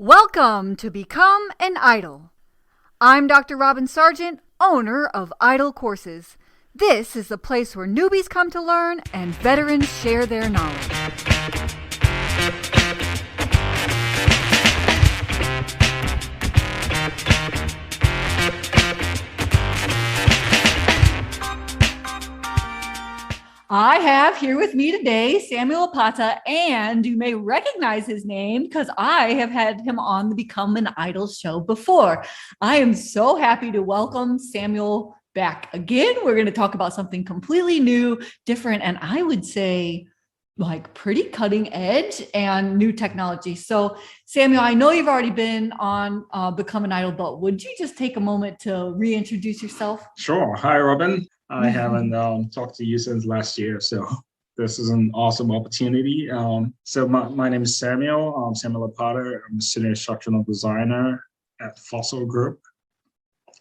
Welcome to Become an Idol. I'm Dr. Robin Sargent, owner of Idol Courses. This is the place where newbies come to learn and veterans share their knowledge. I have here with me today Samuel Apata, and you may recognize his name because I have had him on the Become an Idol show before. I am so happy to welcome Samuel back again. We're going to talk about something completely new, different, and I would say like pretty cutting edge and new technology. So Samuel, I know you've already been on Become an Idol, but would you just take a moment to reintroduce yourself? Sure. Hi, Robin. I haven't talked to you since last year, so this is an awesome opportunity. So my name is Samuel. Samuel Apata. I'm a senior instructional designer at Fossil Group.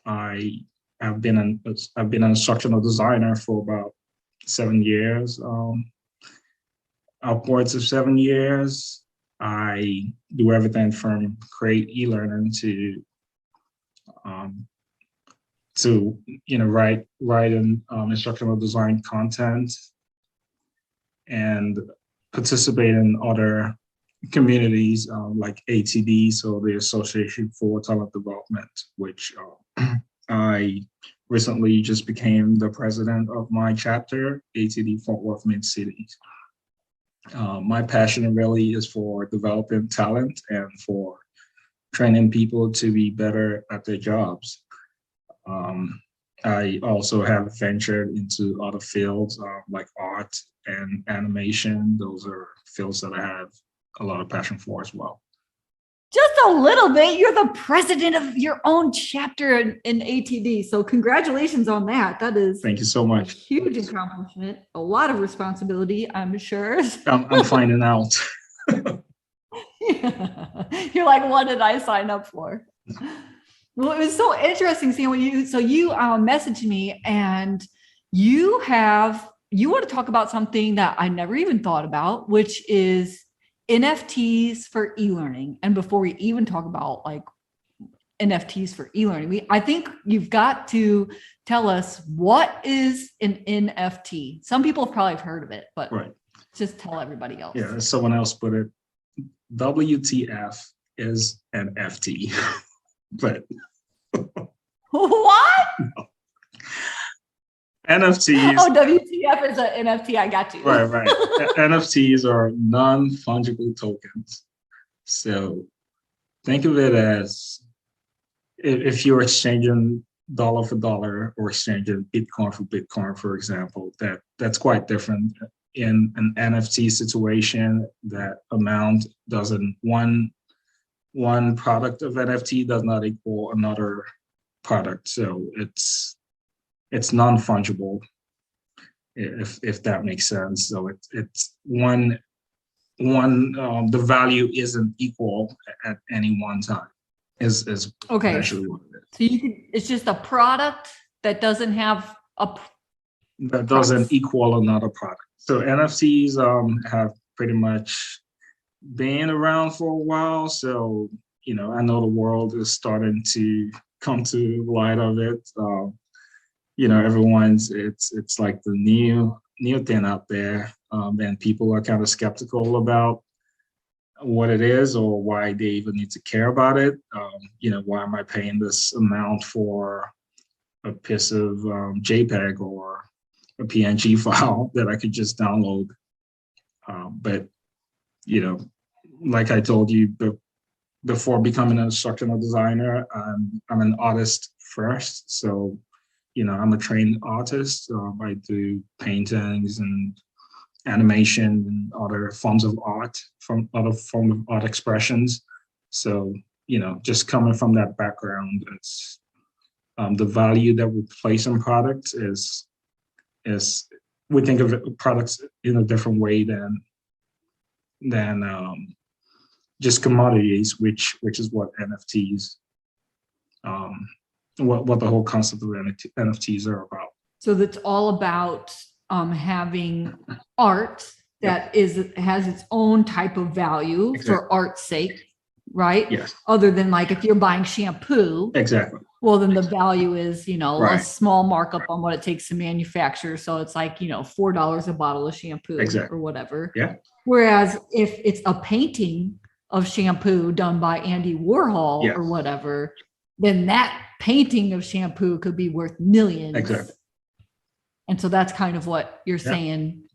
I've been an instructional designer for about 7 years, upwards of 7 years. I do everything from create eLearning to write instructional design content and participate in other communities like ATD, so the Association for Talent Development, which I recently just became the president of my chapter, ATD Fort Worth Mid-Cities. My passion really is for developing talent and for training people to be better at their jobs. I also have ventured into other fields like art and animation. Those are fields that I have a lot of passion for as well. Just a little bit. You're the president of your own chapter in ATD. So congratulations on that. That is Thank you so much. A huge accomplishment. A lot of responsibility, I'm sure. I'm finding out. Yeah. You're like, what did I sign up for? Well, it was so interesting seeing what you messaged me, and you want to talk about something that I never even thought about, which is NFTs for e-learning. And before we even talk about like NFTs for e-learning, I think you've got to tell us what is an NFT. Some people have probably heard of it, but right. Just tell everybody else. Yeah, as someone else put it, WTF is an FT. But what? No. NFTs. Oh, WTF is an NFT. I got you. Right. NFTs are non-fungible tokens. So think of it as if you're exchanging dollar for dollar or exchanging Bitcoin for Bitcoin, for example, that's quite different. In an NFT situation, that amount doesn't one product of NFT does not equal another product, so it's non-fungible, if that makes sense. So it's one the value isn't equal at any one time. Is okay. Actually what it is. So it's just a product that doesn't have doesn't equal another product. So NFTs have pretty much been around for a while, so I know the world is starting to come to light of it. Everyone's it's like the new thing out there, and people are kind of skeptical about what it is or why they even need to care about it. Why am I paying this amount for a piece of JPEG or a PNG file that I could just download? But like I told you before becoming an instructional designer, I'm an artist first. So, I'm a trained artist. I do paintings and animation and other forms of art, expressions. So, just coming from that background, it's the value that we place in products is we think of products in a different way than just commodities, which is what NFTs, what the whole concept of NFTs are about. So that's all about having art that has its own type of value. Exactly. For art's sake, right? Yes. Other than like if you're buying shampoo, Exactly. well, then the value is, a Right. small markup on what it takes to manufacture. So it's like, $4 a bottle of shampoo Exactly. or whatever. Yeah. Whereas if it's a painting of shampoo done by Andy Warhol Yes. or whatever, then that painting of shampoo could be worth millions. Exactly. And so that's kind of what you're saying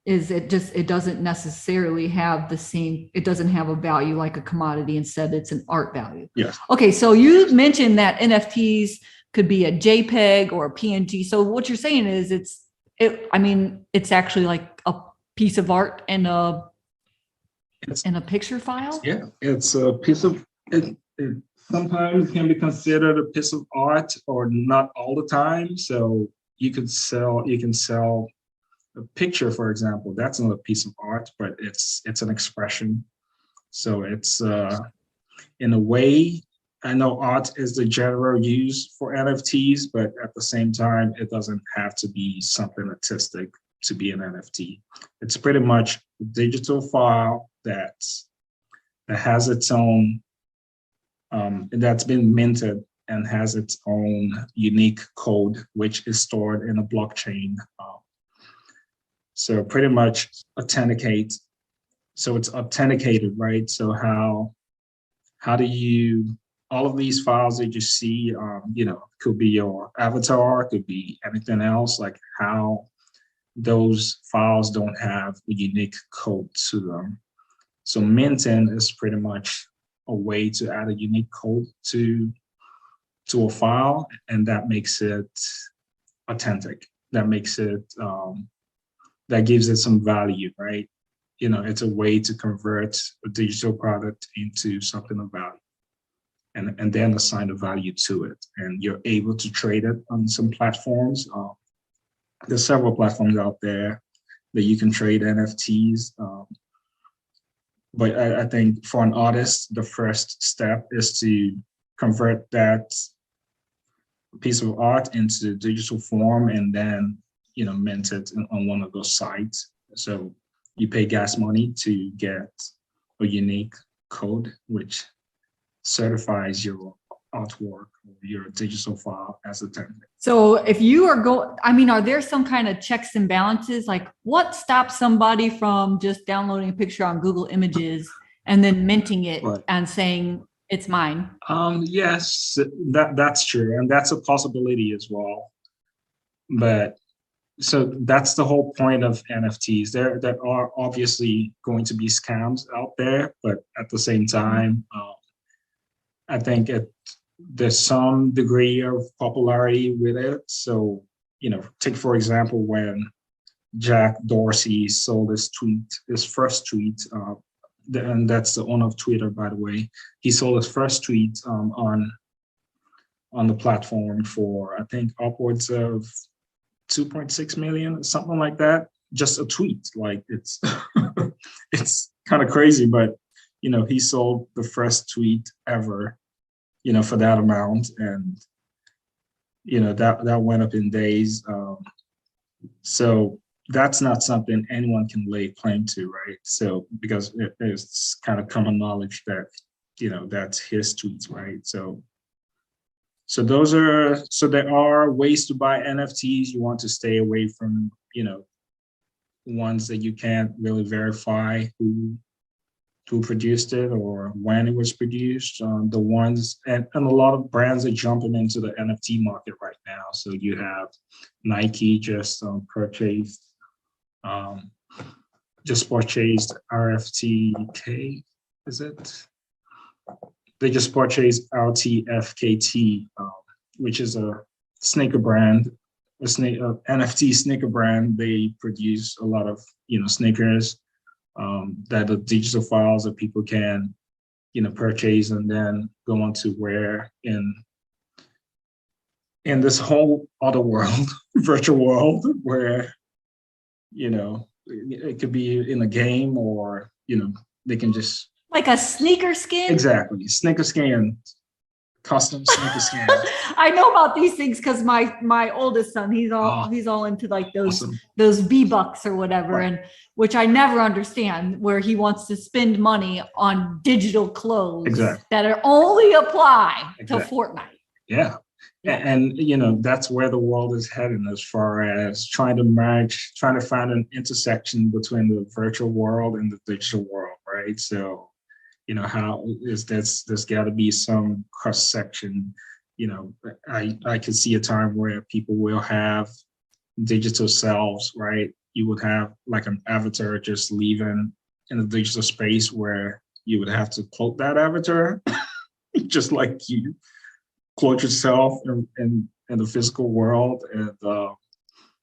is it doesn't necessarily have the same, it doesn't have a value like a commodity. Instead, it's an art value. Yes. Okay, so you mentioned that NFTs could be a JPEG or a PNG. So what you're saying is it's actually like a piece of art and a picture file? Yeah, it's a piece of it sometimes can be considered a piece of art or not all the time. So you can sell a picture, for example. That's not a piece of art, but it's an expression. So it's in a way, I know art is the general use for NFTs, but at the same time, it doesn't have to be something artistic to be an NFT. It's pretty much a digital file that has its own, that's been minted and has its own unique code, which is stored in a blockchain. So pretty much authenticate. So it's authenticated, right? So how do you, all of these files that you see, could be your avatar, could be anything else, like how those files don't have a unique code to them. So minting is pretty much a way to add a unique code to a file, and that makes it authentic. That makes it, that gives it some value, right? It's a way to convert a digital product into something of value and then assign a value to it. And you're able to trade it on some platforms. There's several platforms out there that you can trade NFTs. But I think for an artist, the first step is to convert that piece of art into digital form and then, mint it on one of those sites. So you pay gas money to get a unique code, which certifies your artwork or your digital file as authentic. So if you are are there some kind of checks and balances? Like what stops somebody from just downloading a picture on Google Images and then minting it and saying it's mine? Yes, that's true. And that's a possibility as well. But so that's the whole point of NFTs. There are obviously going to be scams out there, but at the same time, I think there's some degree of popularity with it. So, take for example, when Jack Dorsey sold his first tweet, and that's the owner of Twitter, by the way. He sold his first tweet on the platform for, I think, upwards of 2.6 million, something like that. Just a tweet. Like it's it's kind of crazy, but he sold the first tweet ever, for that amount, and that went up in days. So that's not something anyone can lay claim to, right? So because it's kind of common knowledge that that's his tweets, right? So there are ways to buy NFTs. You want to stay away from ones that you can't really verify who produced it or when it was produced. The ones and a lot of brands are jumping into the NFT market right now. So you have Nike just purchased RFTK. Is it? They just purchased RTFKT, which is a sneaker brand, NFT sneaker brand. They produce a lot of sneakers that are digital files that people can purchase and then go on to wear in this whole other world, virtual world, where it could be in a game or they can just like a sneaker skin. Exactly, sneaker skin. custom sneaker skins. I know about these things because my oldest son, he's all into like Awesome. those V-Bucks or whatever, Right. and which I never understand, where he wants to spend money on digital clothes Exactly. that are only apply to Exactly. Fortnite. Yeah. And that's where the world is heading as far as trying to find an intersection between the virtual world and the digital world, right? So, how is there's got to be some cross section. I could see a time where people will have digital selves, right? You would have like an avatar just leaving in a digital space where you would have to cloak that avatar, just like you clothe yourself in the physical world. And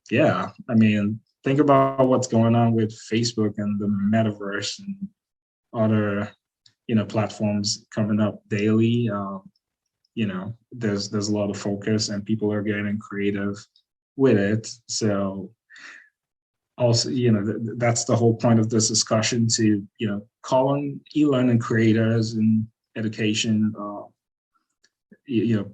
yeah, I mean, think about what's going on with Facebook and the Metaverse and other platforms coming up daily. There's a lot of focus and people are getting creative with it. So also, that's the whole point of this discussion, to call on e-learning creators and education,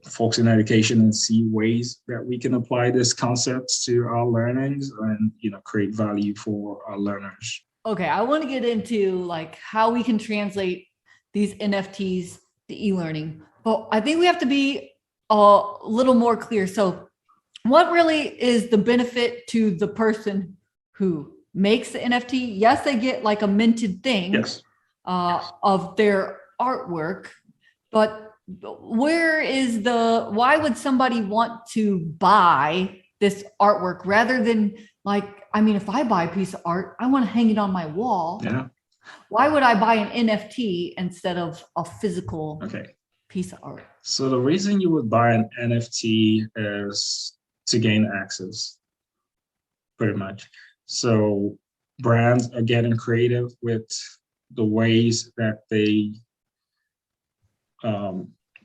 folks in education, and see ways that we can apply these concepts to our learnings and create value for our learners. Okay, I want to get into like how we can translate these NFTs to e-learning, but I think we have to be a little more clear. So what really is the benefit to the person who makes the NFT? Yes, they get like a minted thing. Yes. Of their artwork, but why would somebody want to buy this artwork rather than like, I mean, if I buy a piece of art, I want to hang it on my wall. Yeah. Why would I buy an NFT instead of a physical piece of art? So the reason you would buy an NFT is to gain access, pretty much. So brands are getting creative with the ways that they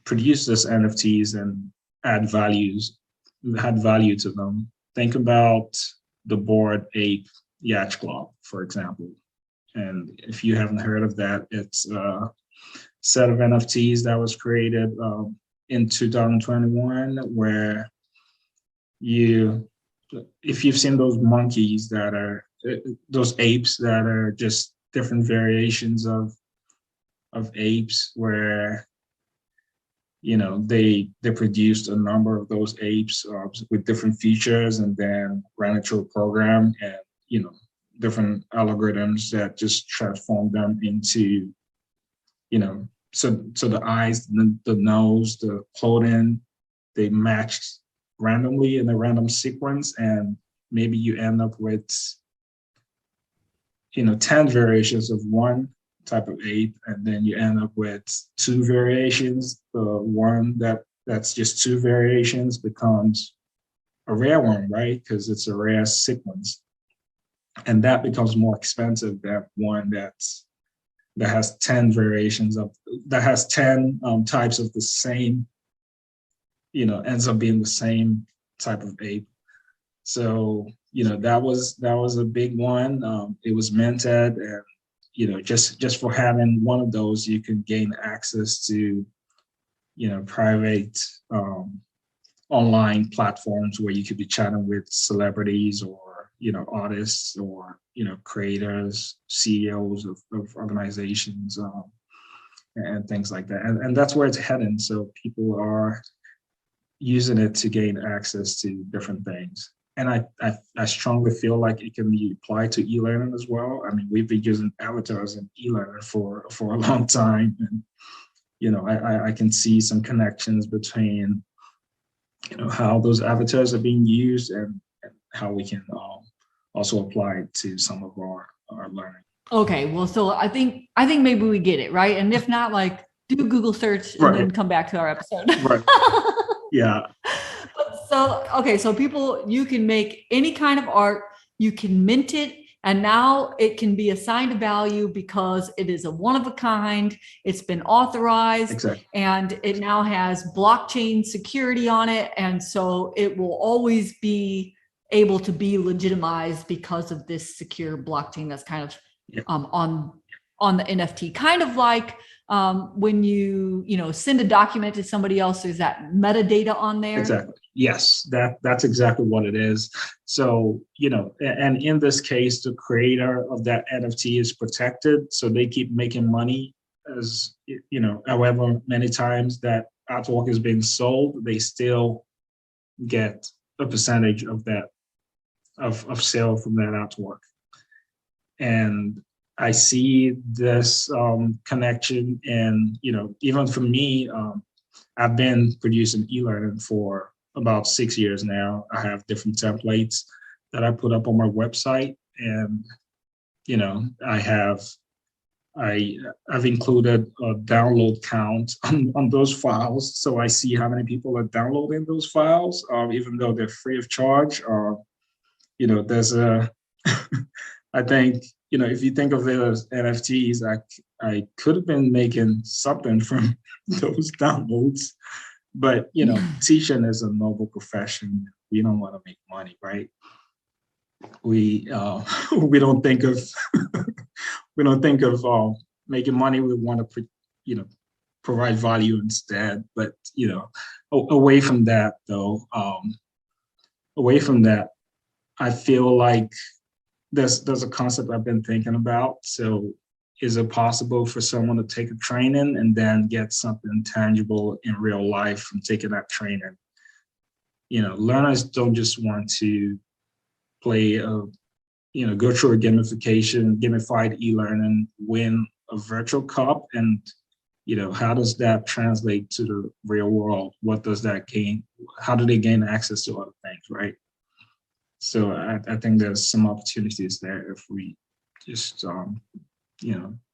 produce this NFTs and add value to them. Think about the Bored Ape Yacht Club, for example. And if you haven't heard of that, it's a set of NFTs that was created in 2021, where if you've seen those monkeys those apes that are just different variations of apes, where they produced a number of those apes with different features, and then ran it through a program, and different algorithms that just transform them into so the eyes, the nose, the clothing, they matched randomly in a random sequence, and maybe you end up with 10 variations of one type of ape, and then you end up with 2 variations. The one that's just 2 variations becomes a rare one, right? Because it's a rare sequence, and that becomes more expensive than one that has 10 variations that has 10 types of the same, ends up being the same type of ape. So that was a big one. It was minted, and just for having one of those, you can gain access to private online platforms where you could be chatting with celebrities, or artists, or creators, CEOs of organizations, and things like that. And that's where it's heading. So people are using it to gain access to different things. And I strongly feel like it can be applied to e-learning as well. I mean, we've been using avatars in e-learning for a long time, and I can see some connections between how those avatars are being used, and how we can also apply it to some of our learning. Okay, well, so I think maybe we get it, right? And if not, like, do a Google search and then come back to our episode. Right. Yeah. So people, you can make any kind of art, you can mint it, and now it can be assigned a value because it is a one of a kind. It's been authorized. Exactly. And it now has blockchain security on it. And so it will always be able to be legitimized because of this secure blockchain that's kind of on the NFT, kind of like when you send a document to somebody else, there's that metadata on there. Exactly. Yes, that's exactly what it is. So, and in this case, the creator of that NFT is protected. So they keep making money as, however many times that artwork is being sold, they still get a percentage of that, of sale from that artwork. And I see this connection, and, even for me, I've been producing e-learning for about 6 years now. I have different templates that I put up on my website, and I've included a download count on those files, so I see how many people are downloading those files, even though they're free of charge. There's a I think if you think of it as NFTs, I could have been making something from those downloads. But teaching is a noble profession. We don't want to make money, right? We we don't think of making money. We want to provide value instead. But away from that though, I feel like there's a concept I've been thinking about. So is it possible for someone to take a training and then get something tangible in real life from taking that training? Learners don't just want to play go through a gamified e-learning, win a virtual cup, and how does that translate to the real world? What does that gain? How do they gain access to other things, right? So I think there's some opportunities there if we just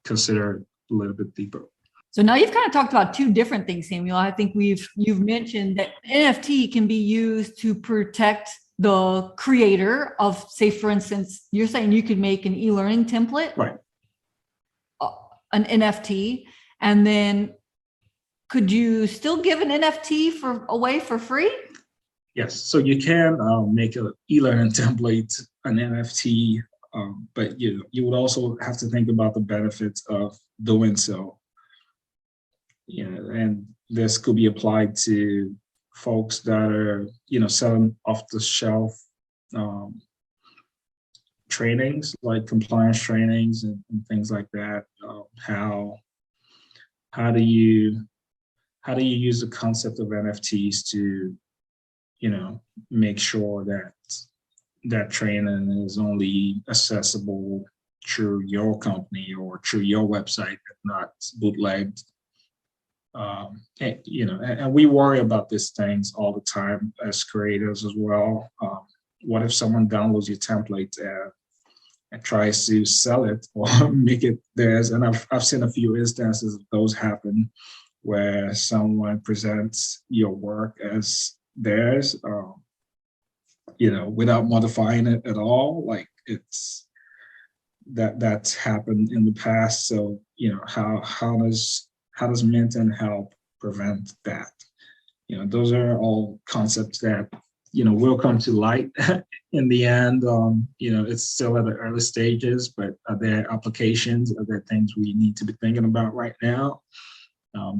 consider a little bit deeper. So now you've kind of talked about two different things, Samuel. I think you've mentioned that NFT can be used to protect the creator of, say, for instance, you're saying you could make an e-learning template, right? An NFT, and then could you still give an NFT away for free? Yes, so you can make an e-learning template, an NFT, but you would also have to think about the benefits of doing so. And this could be applied to folks that are, selling off-the-shelf trainings, like compliance trainings and things like that. How do you use the concept of NFTs to make sure that training is only accessible through your company or through your website, and not bootlegged. And we worry about these things all the time as creators as well. What if someone downloads your template and tries to sell it or make it theirs? And I've seen a few instances of those happen, where someone presents your work as theirs, without modifying it at all. Like that's happened in the past. So how does Minton help prevent that? Those are all concepts that will come to light in the end. It's still at the early stages, but are there applications? Are there things we need to be thinking about right now?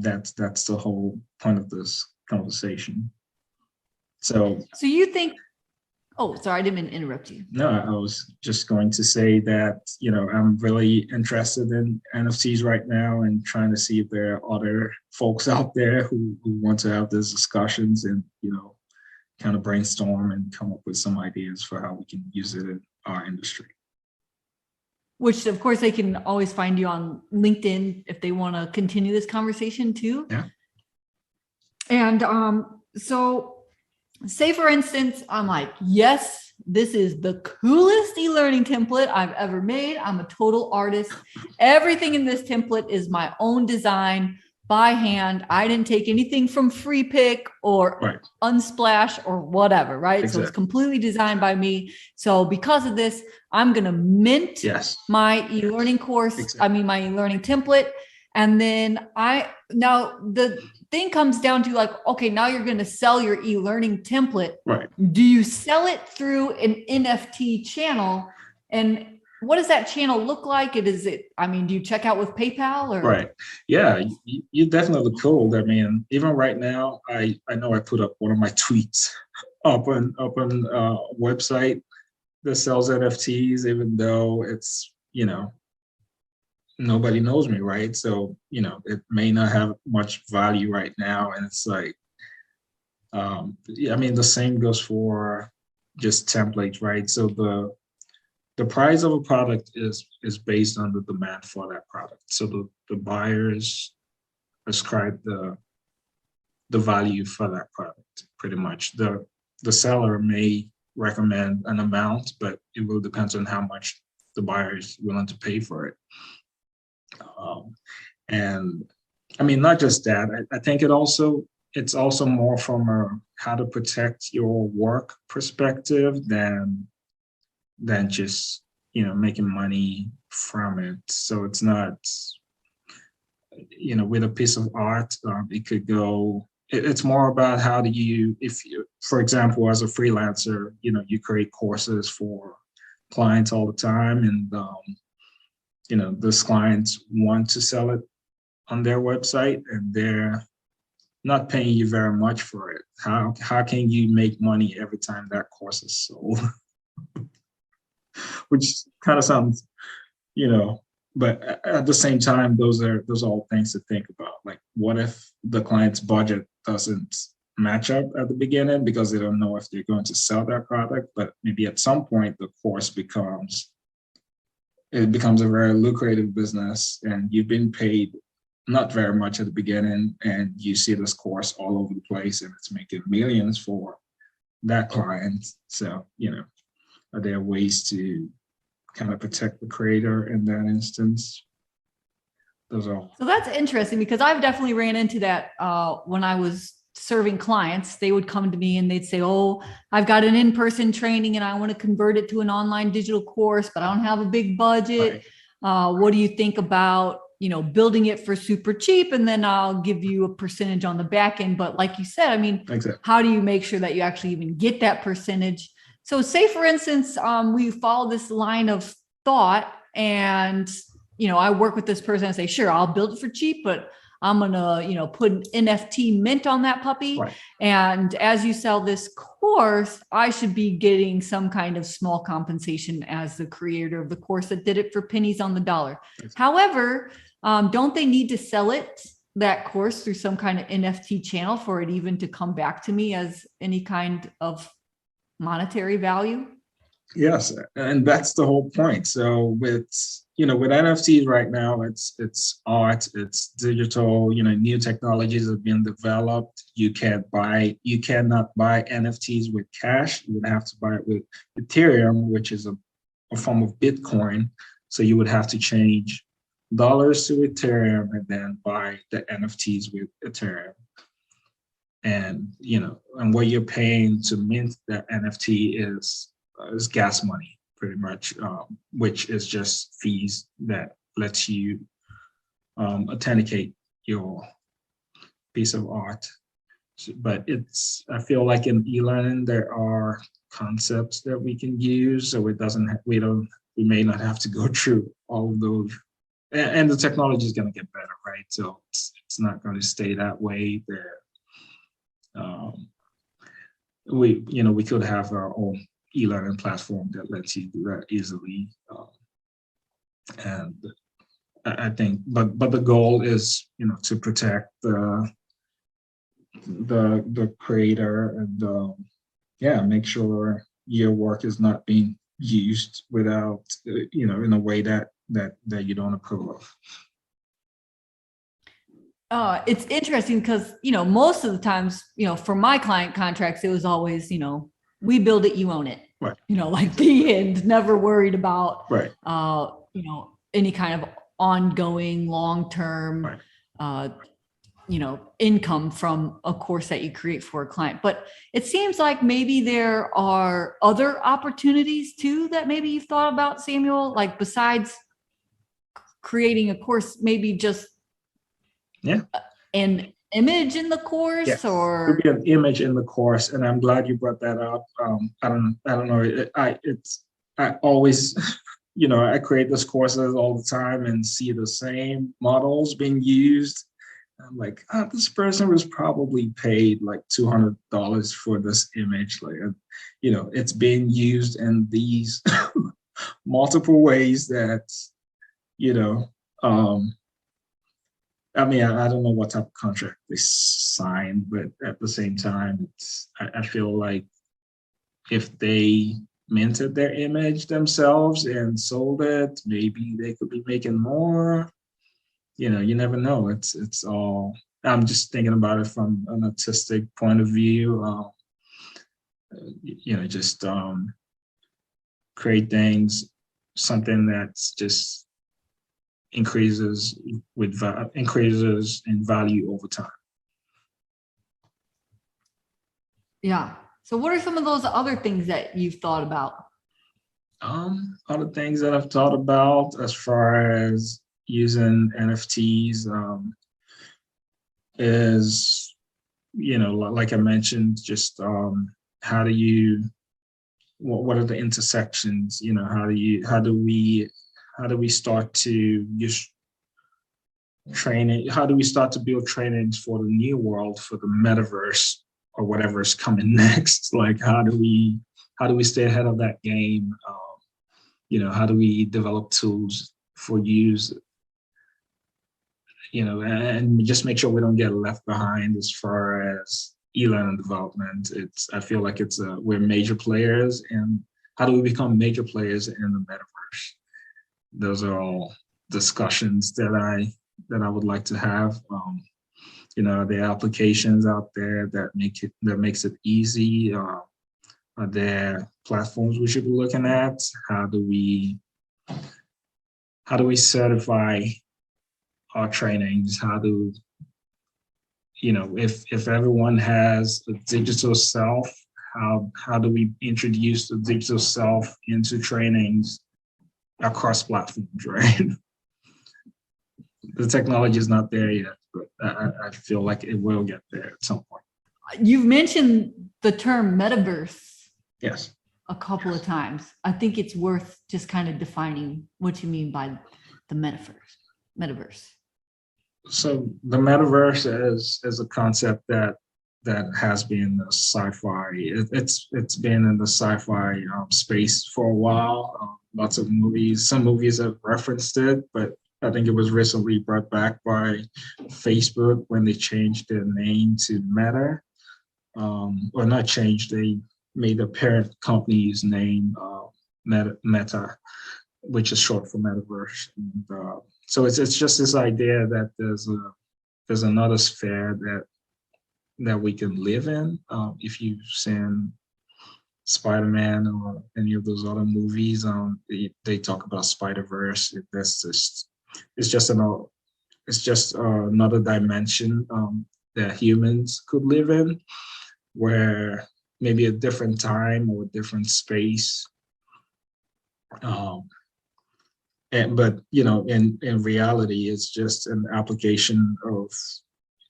That's the whole point of this conversation. So you think, oh, sorry, I didn't mean to interrupt you. No, I was just going to say that, I'm really interested in NFTs right now, and trying to see if there are other folks out there who want to have these discussions and, kind of brainstorm and come up with some ideas for how we can use it in our industry. Which, of course, they can always find you on LinkedIn if they want to continue this conversation too. Yeah. And so say, for instance, I'm like, yes, this is the coolest e-learning template I've ever made. I'm a total artist. Everything in this template is my own design by hand. I didn't take anything from Free Pick or Unsplash or whatever, right? Exactly. So it's completely designed by me. So because of this, I'm going to mint my e-learning course. Exactly. My e-learning template. And then the thing comes down to like, okay, now you're going to sell your e-learning template. Right. Do you sell it through an NFT channel? And what does that channel look like? I mean, do you check out with PayPal or? Right. Yeah, you definitely cool. I mean, even right now, I know I put up one of my tweets up on website that sells NFTs, even though it's, nobody knows me, right? So, it may not have much value right now. And it's like, yeah, I mean, the same goes for just templates, right? So the price of a product is based on the demand for that product. So the buyers ascribe the value for that product, pretty much. The seller may recommend an amount, but it will depend on how much the buyer is willing to pay for it. And I mean, not just that, I think it's also more from a how to protect your work perspective than just, making money from it. So it's not, with a piece of art, it could go, it's more about how do you, if you, for example, as a freelancer, you create courses for clients all the time, and, those clients want to sell it on their website and they're not paying you very much for it. How can you make money every time that course is sold? Which kind of sounds, but at the same time, those are all things to think about. Like, what if the client's budget doesn't match up at the beginning because they don't know if they're going to sell their product, but maybe at some point the course becomes a very lucrative business, and you've been paid not very much at the beginning, and you see this course all over the place and it's making millions for that client. So, are there ways to kind of protect the creator in that instance? Those are all. So that's interesting, because I've definitely ran into that when I was serving clients. They would come to me and they'd say, oh, I've got an in-person training and I want to convert it to an online digital course, but I don't have a big budget. Right. What do you think about, building it for super cheap, and then I'll give you a percentage on the back end? But like you said, I mean, exactly. How do you make sure that you actually even get that percentage? So say, for instance, we follow this line of thought and, I work with this person and say, sure, I'll build it for cheap, but I'm going to, put an NFT mint on that puppy. Right. And as you sell this course, I should be getting some kind of small compensation as the creator of the course that did it for pennies on the dollar. However, don't they need to sell that course through some kind of NFT channel for it even to come back to me as any kind of monetary value? Yes, and that's the whole point. So with NFTs right now, it's art, it's digital, new technologies have been developed. You cannot buy NFTs with cash. You would have to buy it with Ethereum, which is a form of Bitcoin. So you would have to change dollars to Ethereum and then buy the NFTs with Ethereum. And, and what you're paying to mint that NFT is gas money, pretty much, which is just fees that lets you authenticate your piece of art. But I feel like in e-learning, there are concepts that we can use, so we may not have to go through all of those. And the technology is going to get better, right? So it's not going to stay that way. We could have our own e-learning platform that lets you do that easily. And I think, but the goal is, to protect the creator and make sure your work is not being used without, in a way that you don't approve of. It's interesting because, most of the times, for my client contracts, it was always, we build it, you own it. Right. Like the end, never worried about, right. Any kind of ongoing long-term, right. Income from a course that you create for a client. But it seems like maybe there are other opportunities too that maybe you've thought about, Samuel, like besides creating a course, maybe just an image in the course. Yes. Or could be an image in the course. And I'm glad you brought that up. I don't know. I always I create those courses all the time and see the same models being used. I'm like, this person was probably paid like $200 for this image. Like, it's being used in these multiple ways that, you know, um, I mean, I don't know what type of contract they signed, but at the same time, I feel like if they minted their image themselves and sold it, maybe they could be making more. You never know. It's all. I'm just thinking about it from an artistic point of view. Just create things, something that's just increases increases in value over time. Yeah. So what are some of those other things that you've thought about? Other things that I've thought about as far as using NFTs is, like I mentioned, just how do you, what are the intersections? How do we start to just training? How do we start to build trainings for the new world, for the metaverse or whatever is coming next? Like, how do we stay ahead of that game? How do we develop tools for use? And just make sure we don't get left behind as far as e-learning development. I feel like we're major players, and how do we become major players in the metaverse? Those are all discussions that I would like to have. There are applications out there that makes it easy. Are there platforms we should be looking at? How do we certify our trainings? How do, if everyone has a digital self, how do we introduce the digital self into trainings across platforms, right? The technology is not there yet, but I feel like it will get there at some point. You've mentioned the term metaverse. Yes. A couple of times. I think it's worth just kind of defining what you mean by the metaverse. So the metaverse is a concept that has been a sci-fi. It's been in the sci-fi space for a while. Lots of movies. Some movies have referenced it, but I think it was recently brought back by Facebook when they changed their name to Meta. Or not changed. They made the parent company's name Meta, which is short for Metaverse. And, so it's just this idea that there's another sphere that we can live in. If you've seen Spider-Man or any of those other movies, they talk about Spider-Verse. It's just another dimension that humans could live in, where maybe a different time or a different space. But in reality, it's just an application of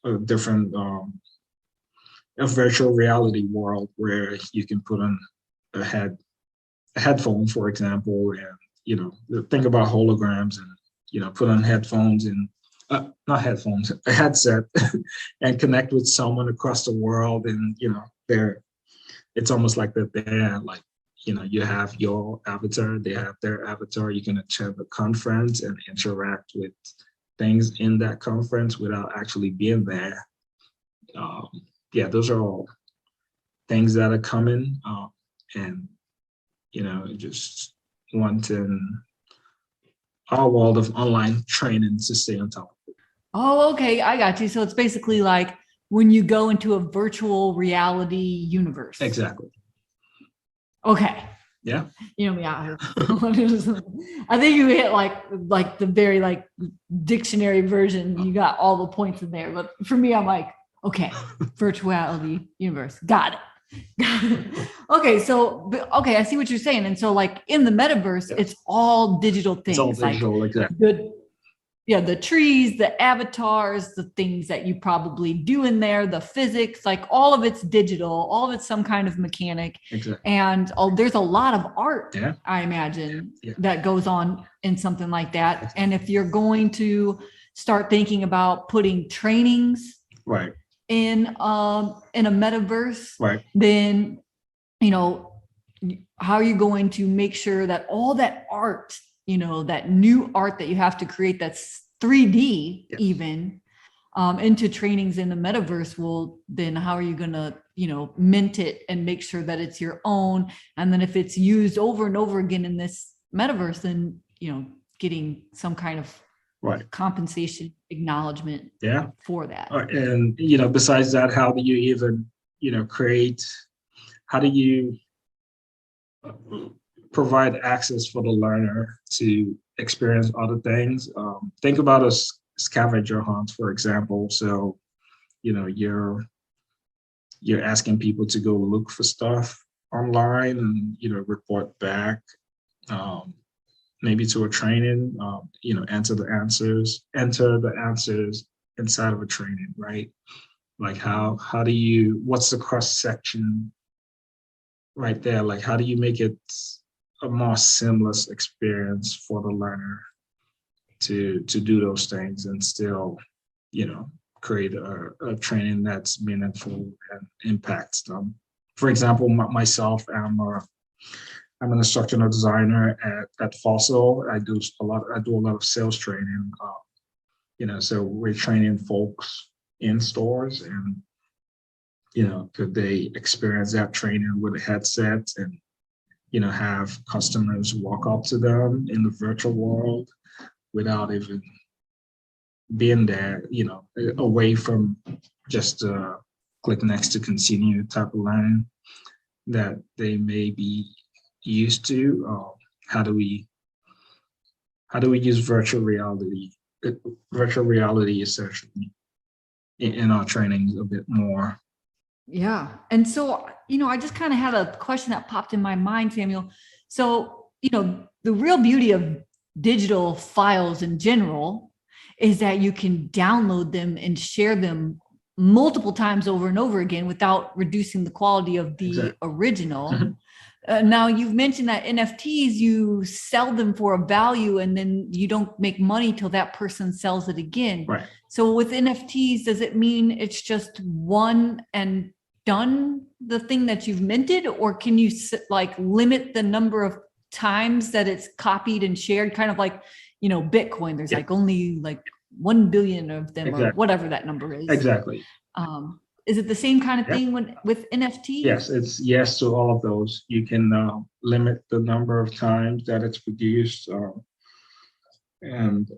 a different, a virtual reality world where you can put on a headphone, for example, and think about holograms, and put on headphones and not headphones, a headset, and connect with someone across the world, and it's almost like that they're like, you have your avatar, they have their avatar. You can attend the conference and interact with things in that conference without actually being there. Those are all things that are coming, and just wanting our world of online training to stay on top of it. Oh, okay, I got you. So it's basically like when you go into a virtual reality universe. Exactly. Okay. Yeah. Me out. I think you hit like the very dictionary version. You got all the points in there. But for me, I'm like, okay, virtuality universe. Got it. Okay. So, I see what you're saying. And so in the metaverse, It's all digital things. It's all digital, exactly. Good. yeah, the trees, the avatars, the things that you probably do in there, the physics, like all of it's digital, all of it's some kind of mechanic. Exactly. And there's a lot of art, Yeah. I imagine, Yeah. that goes on in something like that. And if you're going to start thinking about putting trainings Right. in a metaverse, Right. then, you know, how are you going to make sure that all that art, you know, that new art that you have to create that's 3D Yes. even into trainings in the metaverse will then how are you going to, you know, mint it and make sure that it's your own? And then if it's used over and over again in this metaverse, then, you know, getting some kind of Right. compensation acknowledgement Yeah. for that. And, you know, besides that, how do you even, you know, how do you provide access for the learner to experience other things? Think about a scavenger hunt, for example. So, you know, you're asking people to go look for stuff online and, you know, report back, maybe to a training, you know, enter the answers inside of a training, right? Like how do you, what's the cross section right there? Like, how do you make it a more seamless experience for the learner to do those things and still, you know, create a training that's meaningful and impacts them? For example, myself, I'm an instructional designer at Fossil. I do a lot of sales training. You know, so we're training folks in stores, and you know, could they experience that training with a headset and, you know, have customers walk up to them in the virtual world without even being there, you know, away from just click next to continue type of learning that they may be used to. How do we use virtual reality essentially in our trainings a bit more? Yeah. And so, you know, I just kind of had a question that popped in my mind, Samuel. So, you know, the real beauty of digital files in general is that you can download them and share them multiple times over and over again without reducing the quality of the Exactly. original. Now, you've mentioned that NFTs, you sell them for a value and then you don't make money till that person sells it again. Right. So with NFTs, does it mean it's just one and done, the thing that you've minted, or can you like limit the number of times that it's copied and shared? Kind of like, you know, Bitcoin, there's like only like 1 billion of them, or whatever that number is. Exactly. Is it the same kind of thing with NFTs? Yes, it's yes to all of those. You can limit the number of times that it's produced, and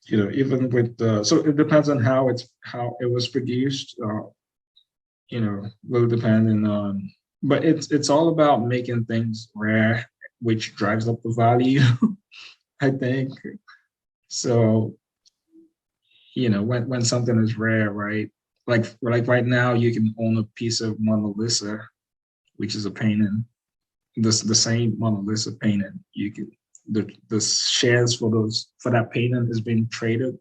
you know, even with so it depends on how it was produced. You know, will depending on, but it's all about making things rare, which drives up the value. I think so. You know, when something is rare, right? Like right now, you can own a piece of Mona Lisa, which is a painting. The same Mona Lisa painting. You can the shares for that painting is being traded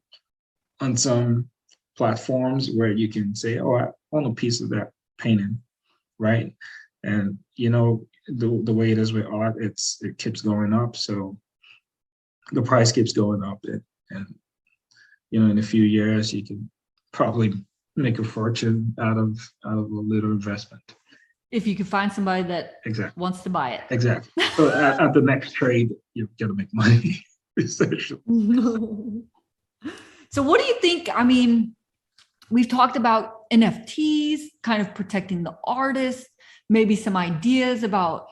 on some platforms where you can say, "Oh, I own a piece of that painting," right? And you know the way it is with art, it keeps going up, so the price keeps going up, and you know, in a few years, you can probably make a fortune out of a little investment. If you can find somebody that wants to buy it. Exactly. So at the next trade, you're going to make money, essentially. So what do you think? I mean, we've talked about NFTs, kind of protecting the artist, maybe some ideas about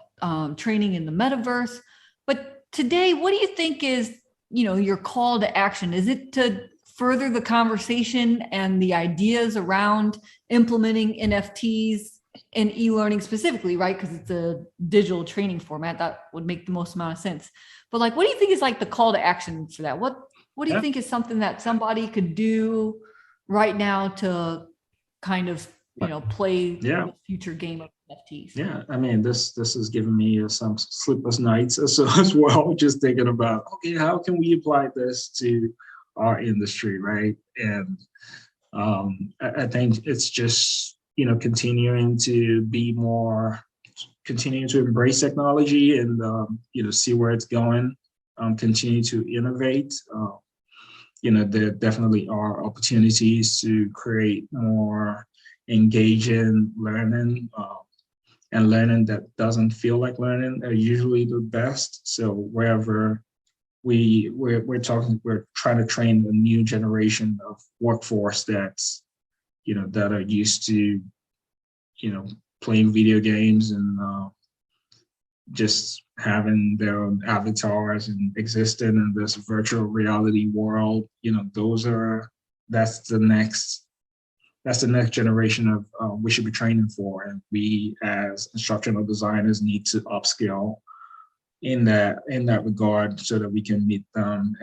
training in the metaverse. But today, what do you think is, you know, your call to action? Is it to further the conversation and the ideas around implementing NFTs in e-learning specifically, right? Because it's a digital training format that would make the most amount of sense. But like, what do you think is like the call to action for that? What do you think is something that somebody could do right now to kind of, you know, play the future game of NFTs? Yeah, I mean, this has given me some sleepless nights as well, just thinking about, okay, how can we apply this to our industry, right? And I think it's just, continuing to be more, continuing to embrace technology and, see where it's going, continue to innovate. There definitely are opportunities to create more engaging learning, and learning that doesn't feel like learning are usually the best. So wherever we're trying to train a new generation of workforce that's, that are used to, playing video games and just having their own avatars and existing in this virtual reality world. That's the next generation of we should be training for, and we as instructional designers need to upskill in that regard so that we can meet them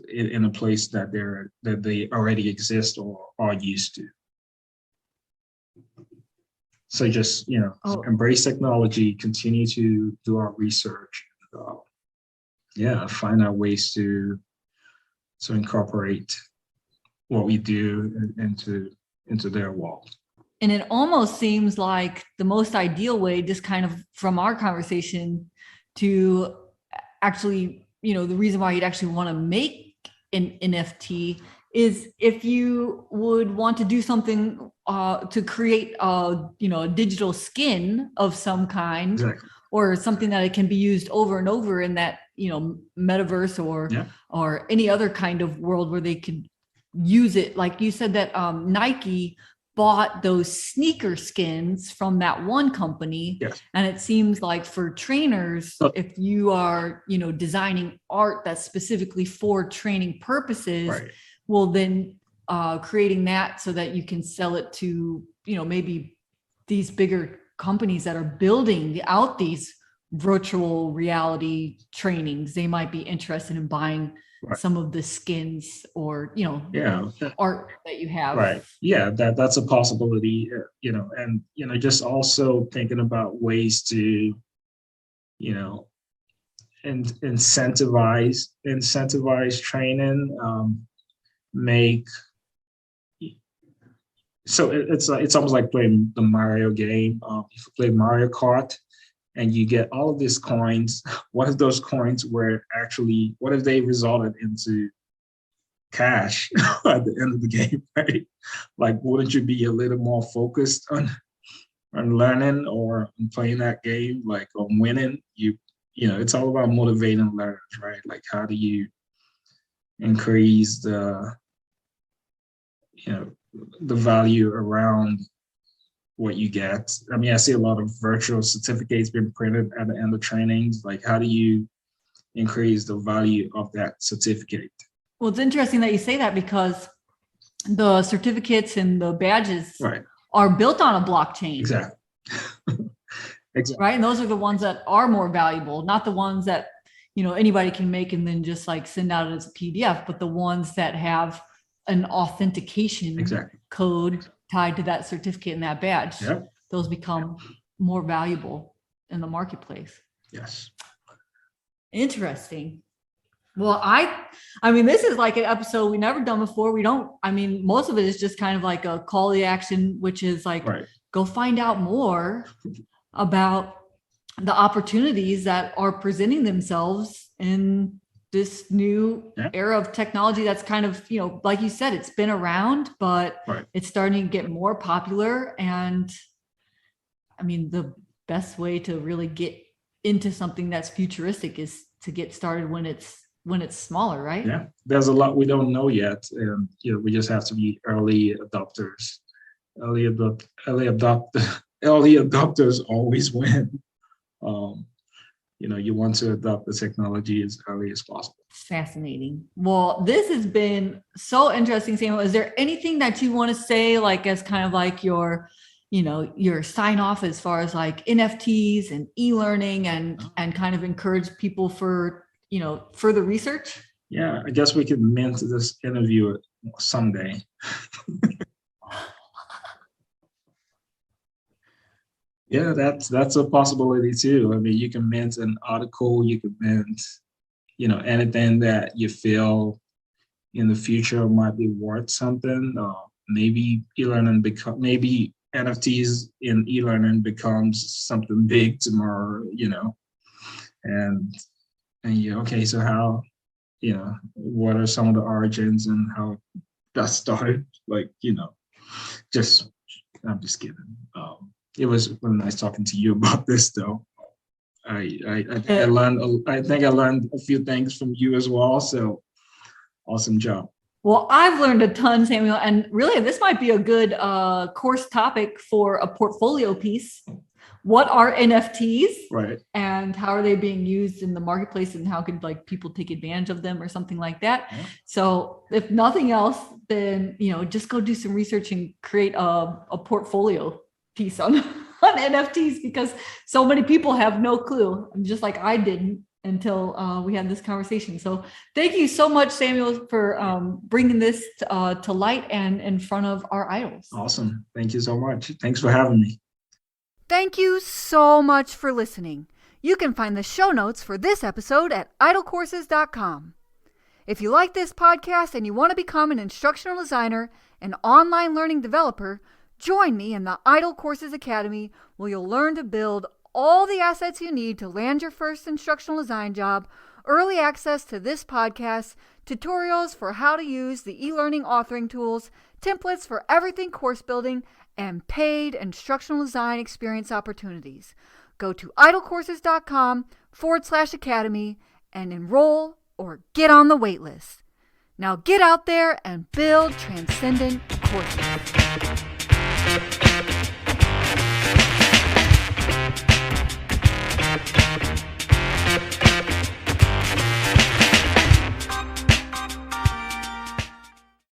in a place that they already exist or are used to. So just embrace technology, continue to do our research, find out ways to incorporate what we do into their world. And it almost seems like the most ideal way, just kind of from our conversation, to actually, the reason why you'd actually want to make an NFT is if you would want to do something to create a digital skin of some kind. Exactly. Or something that it can be used over and over in that metaverse or any other kind of world where they could use it. Like you said that Nike bought those sneaker skins from that one company. Yes. And it seems like for trainers, if you are designing art that's specifically for training purposes, right. Well, then creating that so that you can sell it to maybe these bigger companies that are building out these virtual reality trainings, they might be interested in buying some of the skins or art that you have. Right. Yeah, that's a possibility. And just also thinking about ways to and incentivize training, so it's almost like playing the Mario game. If you play Mario Kart and you get all of these coins, what if those coins what if they resulted into cash at the end of the game, right? Like, wouldn't you be a little more focused on learning or on playing that game, like on winning? It's all about motivating learners, right? Like, how do you increase the value around what you get? I mean, I see a lot of virtual certificates being printed at the end of trainings. Like, how do you increase the value of that certificate? Well, it's interesting that you say that because the certificates and the badges are built on a blockchain. Exactly. Exactly. Right. And those are the ones that are more valuable, not the ones that, anybody can make and then just like send out as a PDF, but the ones that have an authentication code tied to that certificate and that badge. Yep. Those become more valuable in the marketplace. Yes. Interesting. Well, I mean, this is like an episode we never done before. Most of it is just kind of like a call to action, which is like, go find out more about the opportunities that are presenting themselves in this new era of technology that's kind of, like you said, it's been around, but it's starting to get more popular. And I mean, the best way to really get into something that's futuristic is to get started when it's smaller, right? Yeah, there's a lot we don't know yet, and we just have to be early adopters. Early adopters always win. You want to adopt the technology as early as possible. Fascinating. Well, this has been so interesting, Samuel. Is there anything that you want to say, like as kind of like your sign off as far as like NFTs and e-learning and kind of encourage people for further research? Yeah, I guess we could mint this interview someday. Yeah, that's a possibility too. I mean, you can mint an article, you can mint, anything that you feel in the future might be worth something. Maybe maybe NFTs in e-learning becomes something big tomorrow, and yeah, okay, so how, what are some of the origins and how that started? Like, just, I'm just kidding. It was really nice talking to you about this, though. I think I learned a few things from you as well. So awesome job. Well, I've learned a ton, Samuel, and really this might be a good course topic for a portfolio piece. What are NFTs? Right. And how are they being used in the marketplace, and how could people take advantage of them or something like that? Yeah. So if nothing else, then, just go do some research and create a portfolio piece on NFTs, because so many people have no clue, just like I didn't until we had this conversation. So thank you so much, Samuel, for bringing this to light and in front of our idols. Awesome. Thank you so much. Thanks for having me. Thank you so much for listening. You can find the show notes for this episode at idlecourses.com. If you like this podcast and you want to become an instructional designer and online learning developer, join me in the Idle Courses Academy, where you'll learn to build all the assets you need to land your first instructional design job, early access to this podcast, tutorials for how to use the e-learning authoring tools, templates for everything course building, and paid instructional design experience opportunities. Go to idlecourses.com/academy and enroll or get on the waitlist. Now get out there and build transcendent courses.